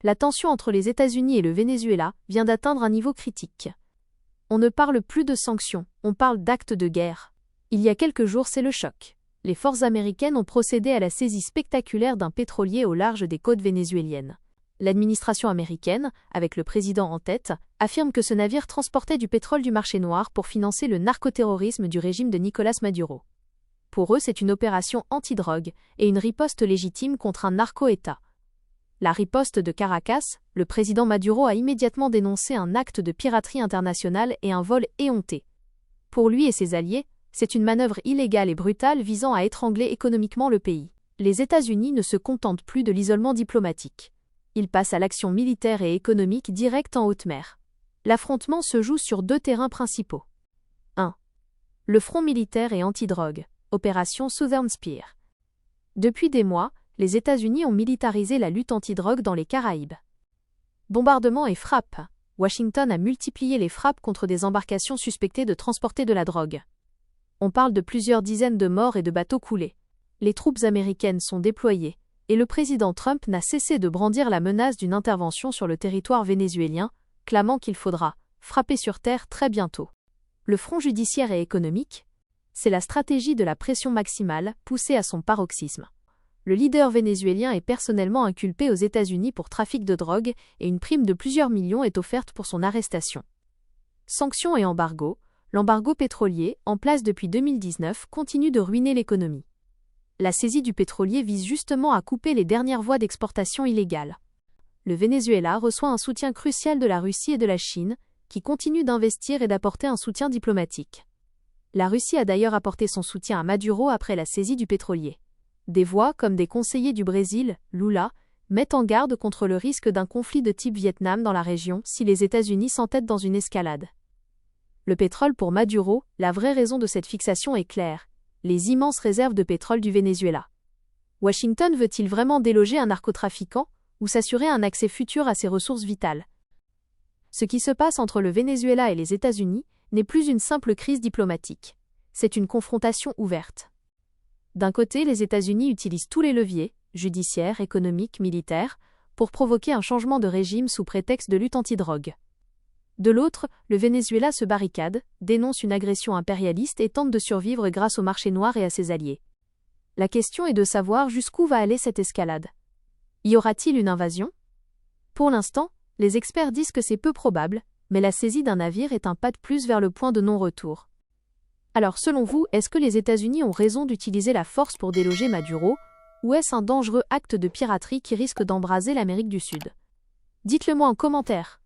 La tension entre les États-Unis et le Venezuela vient d'atteindre un niveau critique. On ne parle plus de sanctions, on parle d'actes de guerre. Il y a quelques jours, c'est le choc. Les forces américaines ont procédé à la saisie spectaculaire d'un pétrolier au large des côtes vénézuéliennes. L'administration américaine, avec le président en tête, affirme que ce navire transportait du pétrole du marché noir pour financer le narcoterrorisme du régime de Nicolás Maduro. Pour eux, c'est une opération anti-drogue et une riposte légitime contre un narco-État. La riposte de Caracas, le président Maduro a immédiatement dénoncé un acte de piraterie internationale et un vol éhonté. Pour lui et ses alliés, c'est une manœuvre illégale et brutale visant à étrangler économiquement le pays. Les États-Unis ne se contentent plus de l'isolement diplomatique. Ils passent à l'action militaire et économique directe en haute mer. L'affrontement se joue sur deux terrains principaux. 1. Le front militaire et anti-drogue, opération Southern Spear. Depuis des mois, les États-Unis ont militarisé la lutte anti-drogue dans les Caraïbes. Bombardements et frappes. Washington a multiplié les frappes contre des embarcations suspectées de transporter de la drogue. On parle de plusieurs dizaines de morts et de bateaux coulés. Les troupes américaines sont déployées, et le président Trump n'a cessé de brandir la menace d'une intervention sur le territoire vénézuélien, clamant qu'il faudra frapper sur terre très bientôt. Le front judiciaire et économique, c'est la stratégie de la pression maximale poussée à son paroxysme. Le leader vénézuélien est personnellement inculpé aux États-Unis pour trafic de drogue et une prime de plusieurs millions est offerte pour son arrestation. Sanctions et embargo. L'embargo pétrolier, en place depuis 2019, continue de ruiner l'économie. La saisie du pétrolier vise justement à couper les dernières voies d'exportation illégales. Le Venezuela reçoit un soutien crucial de la Russie et de la Chine, qui continuent d'investir et d'apporter un soutien diplomatique. La Russie a d'ailleurs apporté son soutien à Maduro après la saisie du pétrolier. Des voix comme des conseillers du Brésil, Lula, mettent en garde contre le risque d'un conflit de type Vietnam dans la région si les États-Unis s'entêtent dans une escalade. Le pétrole pour Maduro, la vraie raison de cette fixation est claire, les immenses réserves de pétrole du Venezuela. Washington veut-il vraiment déloger un narcotrafiquant ou s'assurer un accès futur à ses ressources vitales? Ce qui se passe entre le Venezuela et les États-Unis n'est plus une simple crise diplomatique. C'est une confrontation ouverte. D'un côté, les États-Unis utilisent tous les leviers, judiciaires, économiques, militaires, pour provoquer un changement de régime sous prétexte de lutte anti-drogue. De l'autre, le Venezuela se barricade, dénonce une agression impérialiste et tente de survivre grâce au marché noir et à ses alliés. La question est de savoir jusqu'où va aller cette escalade. Y aura-t-il une invasion? Pour l'instant, les experts disent que c'est peu probable, mais la saisie d'un navire est un pas de plus vers le point de non-retour. Alors selon vous, est-ce que les États-Unis ont raison d'utiliser la force pour déloger Maduro, ou est-ce un dangereux acte de piraterie qui risque d'embraser l'Amérique du Sud? Dites-le moi en commentaire.